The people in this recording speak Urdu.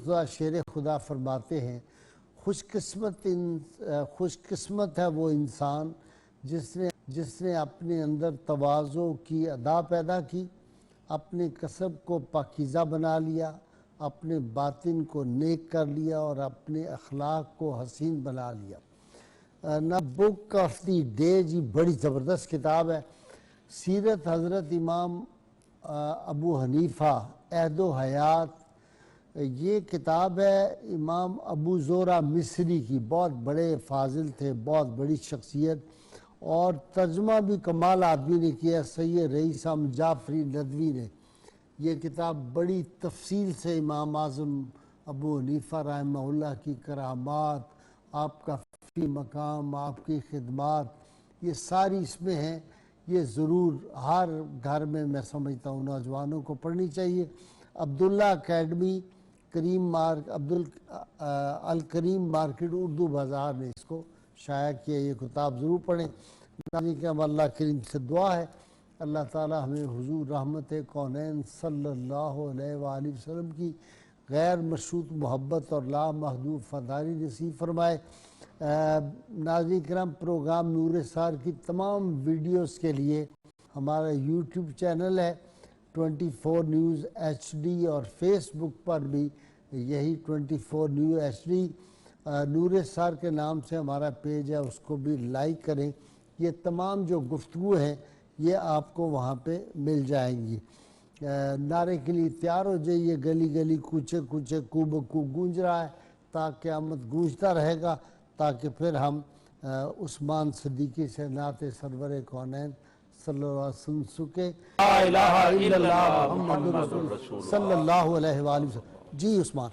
مرتضیٰ شیر خدا فرماتے ہیں خوش قسمت ہے وہ انسان جس نے اپنے اندر تواضع کی ادا پیدا کی، اپنے کسب کو پاکیزہ بنا لیا، اپنے باطن کو نیک کر لیا اور اپنے اخلاق کو حسین بنا لیا۔ نا بک آف دی ڈے جی بڑی زبردست کتاب ہے۔ سیرت حضرت امام ابو حنیفہ عہد و حیات، یہ کتاب ہے امام ابو زرع مصری کی، بہت بڑے فاضل تھے، بہت بڑی شخصیت، اور ترجمہ بھی کمال آدمی نے کیا، سید رئیس احمد جعفری ندوی نے۔ یہ کتاب بڑی تفصیل سے امام اعظم ابو حنیفہ رحمہ اللہ کی کرامات، آپ کا فی مقام، آپ کی خدمات، یہ ساری اس میں ہیں۔ یہ ضرور ہر گھر میں سمجھتا ہوں نوجوانوں کو پڑھنی چاہیے۔ عبداللہ اکیڈمی الکریم مارکیٹ اردو بازار نے اس کو شائع کیا، یہ کتاب ضرور پڑھیں۔ اللہ کریم سے دعا ہے اللہ تعالی ہمیں حضور رحمت کونین صلی اللہ علیہ وآلہ وسلم کی غیر مشروط محبت اور لامحدود فداری نصیب فرمائے۔ ناظرین کرام، پروگرام نور سار کی تمام ویڈیوز کے لیے ہمارا یوٹیوب چینل ہے 24 نیوز HD، اور فیس بک پر بھی یہی 24 نیوز HD نور سار کے نام سے ہمارا پیج ہے، اس کو بھی لائک کریں۔ یہ تمام جو گفتگو ہیں یہ آپ کو وہاں پہ مل جائیں گی۔ نعرے کے لیے تیار ہو جائیے، گلی گلی کوچے کوچے کو بکو گونج رہا ہے، تا قیامت گونجتا رہے گا، تاکہ پھر ہم عثمان صدیقی سے نعت سرور کونین صلی اللہ علیہ وسلم سکے لا الہ الا اللہ محمد رسول صلی اللہ علیہ وآلہ وسلم۔ جی عثمان۔